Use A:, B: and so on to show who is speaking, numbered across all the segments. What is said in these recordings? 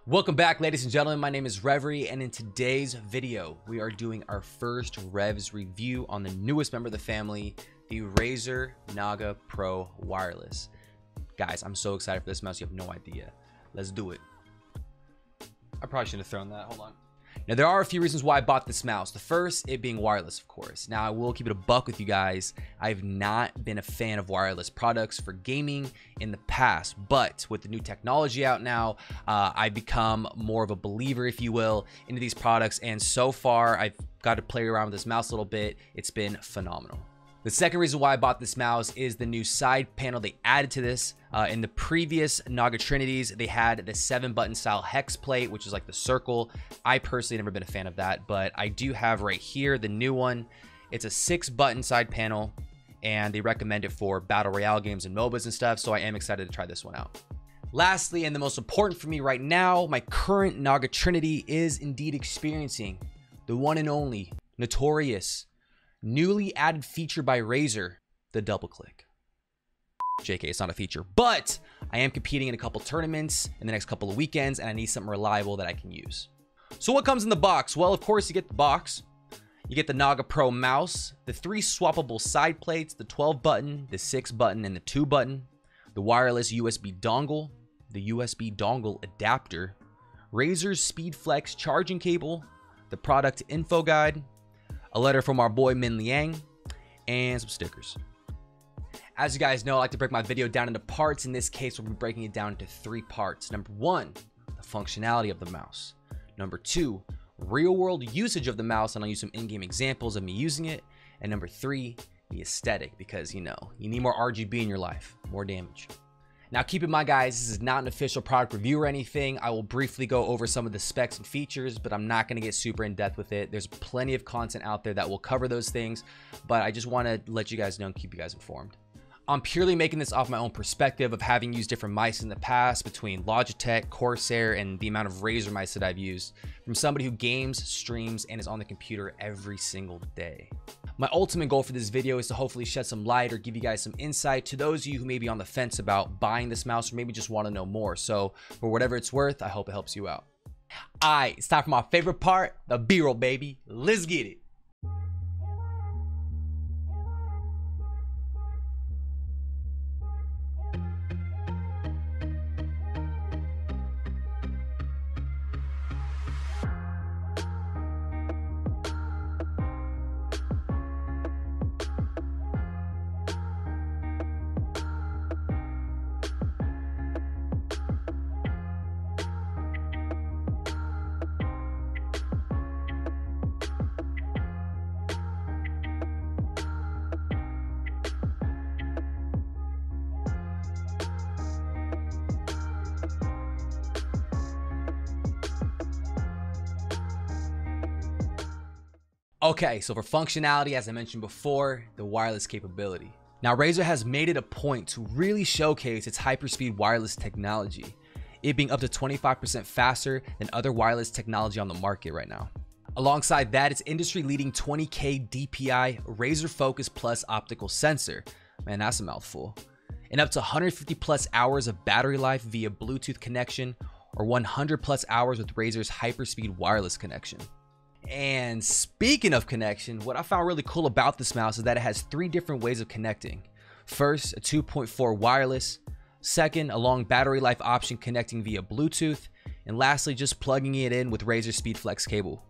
A: Welcome back, ladies and gentlemen. My name is Revery, and in today's video, we are doing our first Rev'S review on the newest member of the family, the Razer Naga Pro Wireless. Guys, I'm so excited for this mouse, you have no idea. Let's do it. I probably shouldn't have thrown that. Hold on. Now, there are a few reasons why I bought this mouse. The first, it being wireless, of course. Now, I will keep it a buck with you guys. I've not been a fan of wireless products for gaming in the past, but with the new technology out now, I've become more of a believer, if you will, into these products. And so far, I've got to play around with this mouse a little bit. It's been phenomenal. The second reason why I bought this mouse is the new side panel they added to this. In the previous Naga Trinities, they had the 7-button style hex plate, which is like the circle. I personally never been a fan of that, but I do have right here the new one. It's a 6-button side panel, and they recommend it for battle royale games and MOBAs and stuff, so I am excited to try this one out. Lastly, and the most important for me right now, my current Naga Trinity is indeed experiencing the one and only, notorious, newly added feature by Razer, the double click. JK, it's not a feature, but I am competing in a couple tournaments in the next couple of weekends, and I need something reliable that I can use. So what comes in the box? Well, of course, you get the box. You get the Naga Pro mouse, the 3 swappable side plates, the 12-button, the 6-button, and the 2-button, the wireless USB dongle, the USB dongle adapter, Razer's SpeedFlex charging cable, the product info guide, a letter from our boy Min Liang, and some stickers. As you guys know, I like to break my video down into parts. In this case, we'll be breaking it down into 3 parts. Number 1, the functionality of the mouse. Number 2, real-world usage of the mouse, and I'll use some in-game examples of me using it. And number 3, the aesthetic, because, you know, you need more RGB in your life, more damage. Now, keep in mind, guys, this is not an official product review or anything. I will briefly go over some of the specs and features, but I'm not going to get super in-depth with it. There's plenty of content out there that will cover those things, but I just want to let you guys know and keep you guys informed. I'm purely making this off my own perspective of having used different mice in the past between Logitech, Corsair, and the amount of Razer mice that I've used from somebody who games, streams, and is on the computer every single day. My ultimate goal for this video is to hopefully shed some light or give you guys some insight to those of you who may be on the fence about buying this mouse or maybe just want to know more. So for whatever it's worth, I hope it helps you out. All right, it's time for my favorite part, the B-roll, baby. Let's get it. Okay, so for functionality, as I mentioned before, the wireless capability. Now, Razer has made it a point to really showcase its hyperspeed wireless technology, it being up to 25% faster than other wireless technology on the market right now. Alongside that, its industry-leading 20K DPI Razer Focus Plus optical sensor. Man, that's a mouthful. And up to 150 plus hours of battery life via Bluetooth connection, or 100 plus hours with Razer's hyperspeed wireless connection. And speaking of connection, what I found really cool about this mouse is that it has 3 different ways of connecting. First, a 2.4 wireless. Second, a long battery life option connecting via Bluetooth. And lastly, just plugging it in with Razer SpeedFlex cable.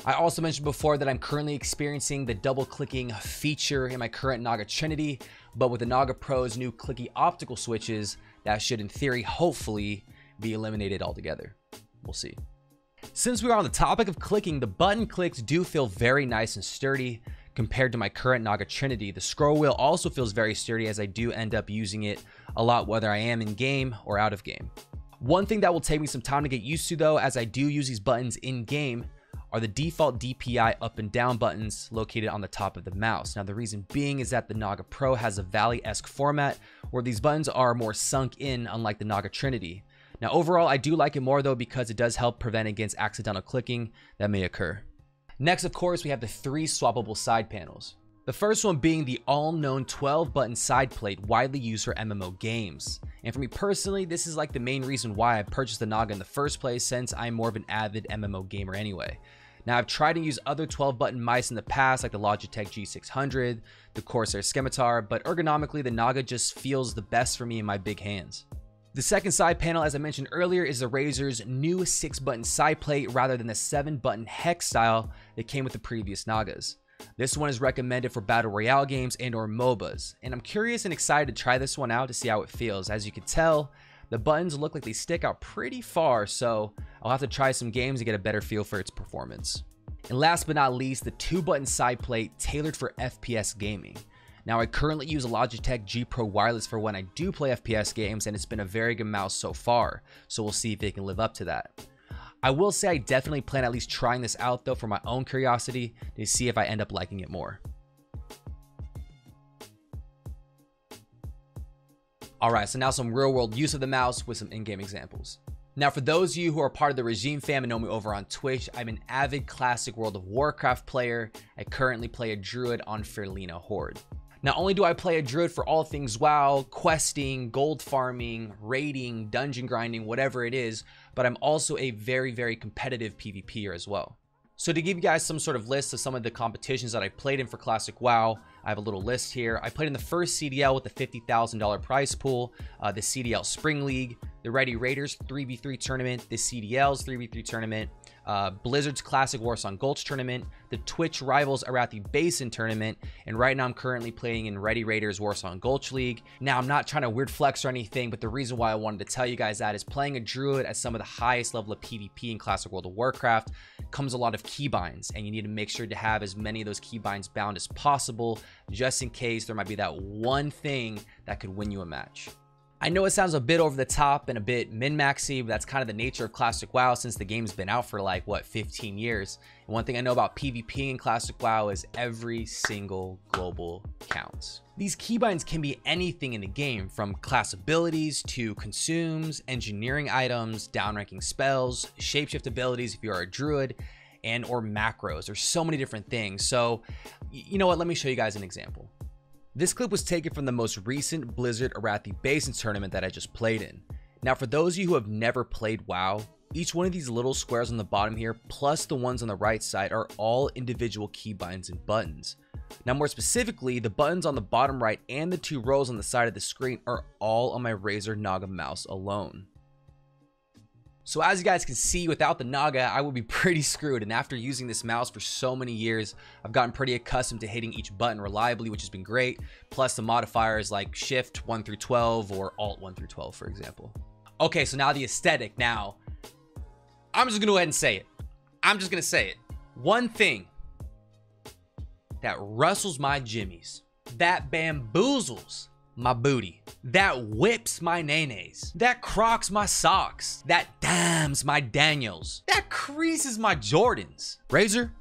A: I also mentioned before that I'm currently experiencing the double clicking feature in my current Naga Trinity, but with the Naga Pro's new clicky optical switches, that should in theory, hopefully, be eliminated altogether. We'll see. Since we are on the topic of clicking, the button clicks do feel very nice and sturdy compared to my current Naga Trinity. The scroll wheel also feels very sturdy, as I do end up using it a lot whether I am in game or out of game. One thing that will take me some time to get used to though, as I do use these buttons in game, are the default DPI up and down buttons located on the top of the mouse. Now, the reason being is that the Naga Pro has a Valley-esque format where these buttons are more sunk in, unlike the Naga Trinity. Now, overall, I do like it more though, because it does help prevent against accidental clicking that may occur. Next, of course, we have the 3 swappable side panels. The first one being the all-known 12-button side plate widely used for MMO games. And for me personally, this is like the main reason why I purchased the Naga in the first place, since I'm more of an avid MMO gamer anyway. Now, I've tried to use other 12-button mice in the past, like the Logitech G600, the Corsair Scimitar, but ergonomically, the Naga just feels the best for me in my big hands. The second side panel, as I mentioned earlier, is the Razer's new 6-button side plate rather than the 7-button hex style that came with the previous Nagas. This one is recommended for battle royale games and or MOBAs, and I'm curious and excited to try this one out to see how it feels. As you can tell, the buttons look like they stick out pretty far, so I'll have to try some games to get a better feel for its performance. And last but not least, the 2-button side plate tailored for FPS gaming. Now, I currently use a Logitech G Pro wireless for when I do play FPS games, and it's been a very good mouse so far, so we'll see if it can live up to that. I will say I definitely plan at least trying this out though for my own curiosity to see if I end up liking it more. Alright, so now some real world use of the mouse with some in-game examples. Now, for those of you who are part of the Regime fam and know me over on Twitch, I'm an avid classic World of Warcraft player. I currently play a druid on Ferlina Horde. Not only do I play a druid for all things WoW, questing, gold farming, raiding, dungeon grinding, whatever it is, but I'm also a very, very competitive PvPer as well. So to give you guys some sort of list of some of the competitions that I played in for Classic WoW, I have a little list here. I played in the first CDL with the $50,000 prize pool, the CDL Spring League, the Ready Raiders 3v3 tournament, the CDL's 3v3 tournament, Blizzard's Classic Warsong Gulch tournament, the Twitch Rivals Arathi Basin tournament, and right now I'm currently playing in Ready Raiders Warsong Gulch League. Now, I'm not trying to weird flex or anything, but the reason why I wanted to tell you guys that is playing a druid at some of the highest level of PvP in Classic World of Warcraft comes a lot of keybinds, and you need to make sure to have as many of those keybinds bound as possible, just in case there might be that one thing that could win you a match. I know it sounds a bit over the top and a bit min-maxy, but that's kind of the nature of Classic WoW since the game's been out for like, what, 15 years. And one thing I know about PvP in Classic WoW is every single global counts. These keybinds can be anything in the game, from class abilities to consumes, engineering items, downranking spells, shapeshift abilities if you are a druid, and or macros. There's so many different things. So, you know what, let me show you guys an example. This clip was taken from the most recent Blizzard Arathi Basin tournament that I just played in. Now, for those of you who have never played WoW, each one of these little squares on the bottom here, plus the ones on the right side, are all individual keybinds and buttons. Now, more specifically, the buttons on the bottom right and the 2 rows on the side of the screen are all on my Razer Naga mouse alone. So as you guys can see, without the Naga, I would be pretty screwed. And after using this mouse for so many years, I've gotten pretty accustomed to hitting each button reliably, which has been great. Plus the modifiers like Shift 1 through 12 or Alt 1 through 12, for example. Okay, so now the aesthetic. Now, I'm just gonna go ahead and say it. I'm just gonna say it. One thing that rustles my jimmies, that bamboozles my booty, that whips my nays, that crocs my socks, that dams my Daniels, that creases my Jordans. Razer,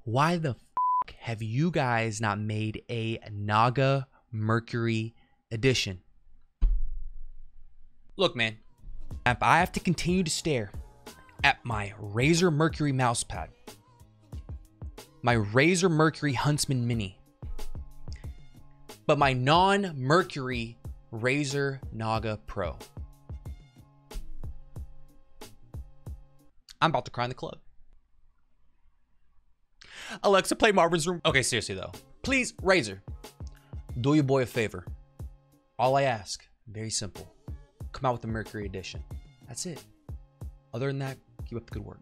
A: why the f have you guys not made a Naga Mercury edition? Look, man, if I have to continue to stare at my Razer Mercury mousepad, my Razer Mercury Huntsman Mini, but my non-Mercury Razer Naga Pro, I'm about to cry in the club. Alexa, play Marvin's Room. Okay, seriously though, please, Razer, do your boy a favor. All I ask, very simple, come out with the Mercury edition. That's it. Other than that, keep up the good work.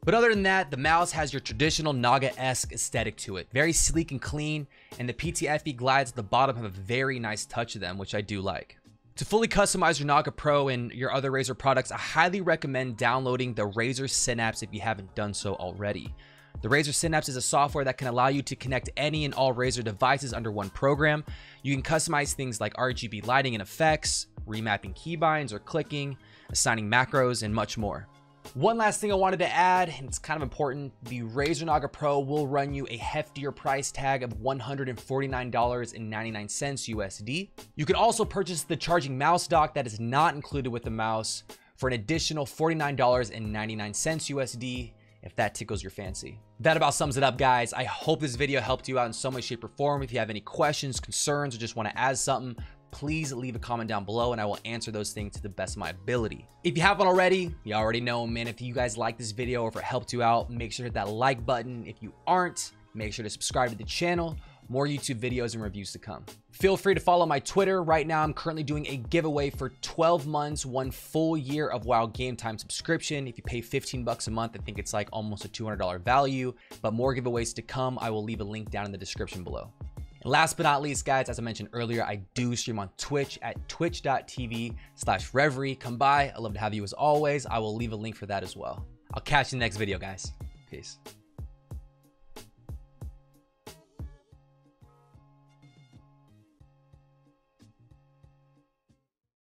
A: But other than that, the mouse has your traditional Naga-esque aesthetic to it. Very sleek and clean, and the PTFE glides at the bottom have a very nice touch to them, which I do like. To fully customize your Naga Pro and your other Razer products, I highly recommend downloading the Razer Synapse if you haven't done so already. The Razer Synapse is a software that can allow you to connect any and all Razer devices under one program. You can customize things like RGB lighting and effects, remapping keybinds or clicking, assigning macros, and much more. One last thing I wanted to add, and it's kind of important, the Razer Naga Pro will run you a heftier price tag of $149.99 USD. You can also purchase the charging mouse dock that is not included with the mouse for an additional $49.99 USD. if that tickles your fancy. That about sums it up, guys. I hope this video helped you out in some way, shape, or form. If you have any questions, concerns, or just want to add something, please leave a comment down below and I will answer those things to the best of my ability. If you haven't already, you already know, man. If you guys like this video or if it helped you out, make sure to hit that like button. If you aren't, make sure to subscribe to the channel. More YouTube videos and reviews to come. Feel free to follow my Twitter. Right now, I'm currently doing a giveaway for 12 months, 1 full year of WoW Game Time subscription. If you pay 15 bucks a month, I think it's like almost a $200 value, but more giveaways to come. I will leave a link down in the description below. And last but not least, guys, as I mentioned earlier, I do stream on Twitch at twitch.tv/Revery. Come by. I'd love to have you as always. I will leave a link for that as well. I'll catch you in the next video, guys. Peace.